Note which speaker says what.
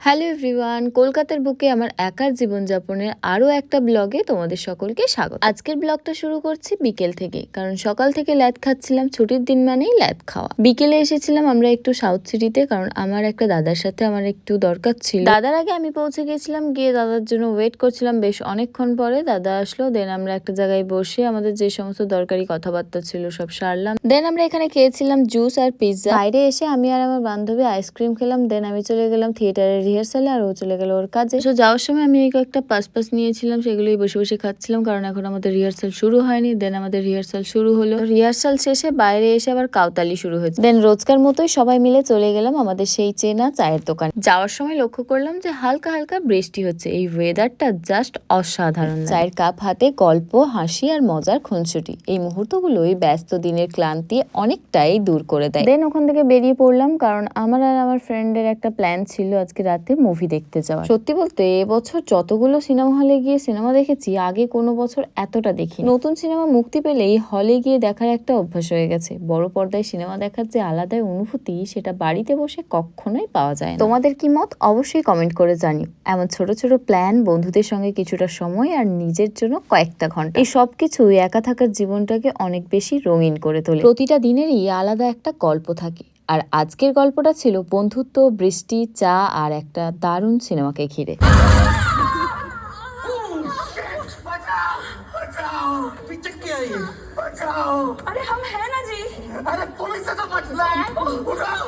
Speaker 1: Hello everyone, কলকাতার বুকে আমার একার জীবনযাপনের আরও একটা ব্লগে তোমাদের সকলকে স্বাগত। আজকের ব্লগটা শুরু করছি বিকেল থেকে, কারণ সকাল থেকে ল্যাদ খাচ্ছিলাম। ছুটির দিন মানেই ল্যাদ খাওয়া। বিকেলে এসেছিলাম আমরা একটু সাউথ সিটিতে, কারণ আমার একটা দাদার সাথে আমার একটু দরকার ছিল। দাদার আগে আমি পৌঁছে গেছিলাম, গিয়ে দাদার জন্য ওয়েট করছিলাম বেশ অনেকক্ষণ পরে। দাদা আসলো, দেন আমরা একটা জায়গায় বসে আমাদের যে সমস্ত দরকারি কথাবার্তা ছিল সব সারলাম। দেন আমরা এখানে খেয়েছিলাম জুস আর পিৎজা। বাইরে এসে আমি আর আমার বান্ধবী আইসক্রিম খেলাম। দেন আমি চলে গেলাম থিয়েটারের রিহার্সালে, আর ও চলে গেল ওর কাজে। তো যাওয়ার সময় আমি এই কয়েকটা পাস নিয়েছিলাম, সেগুলোই বসে বসে খাচ্ছিলাম, কারণ এখন আমাদের রিহার্সাল শুরু হয়নি। দেন আমাদের রিহার্সাল শুরু হলো। রিহার্সাল শেষে বাইরে এসে আবার কাউতালি শুরু হয়েছে। দেন রোজকার মতোই সবাই মিলে চলে গেলাম আমাদের সেই চেনা চায়ের দোকান। যাওয়ার সময় লক্ষ্য করলাম যে হালকা হালকা বৃষ্টি হচ্ছে। এই ওয়েদারটা জাস্ট অসাধারণ। চায়ের কাপ হাতে গল্প, হাসি আর মজার খুনসুটি, এই মুহূর্তগুলো এই ব্যস্ত দিনের ক্লান্তি অনেকটাই দূর করে দেয়। দেন ওখান থেকে বেরিয়ে পড়লাম, কারণ আমার আর আমার ফ্রেন্ডের একটা প্ল্যান ছিল আজকে রাতে মুভি দেখতে যাওয়া। সত্যি বলতে এবছর যতগুলো সিনেমা হলে গিয়ে সিনেমা দেখেছি, আগে কোনো বছর এতটা দেখি। নতুন সিনেমা মুক্তি পেলেই হলে গিয়ে দেখার একটা অভ্যাস হয়ে গেছে। বড় পর্দায় সিনেমা দেখার যে আলাদা অনুভূতি, সেটা বাড়িতে বসে কখনোই পাওয়া যায় না। তোমাদের কি মত অবশ্যই কমেন্ট করে জানিও। এমন ছোট ছোট প্ল্যান, বন্ধুদের সঙ্গে কিছুটা সময় আর নিজের জন্য কয়েকটা ঘন্টা, এই সবকিছু একা থাকার জীবনটাকে অনেক বেশি রঙিন করে তোলে। প্রতিটা দিনেরই আলাদা একটা গল্প থাকে, আর আজকের গল্পটা ছিল বন্ধুত্ব, বৃষ্টি, চা আর একটা দারুণ সিনেমাকে ঘিরে।
Speaker 2: अरे हम है ना जी।
Speaker 3: अरे पुलिस से तो बचना है। उठाओ।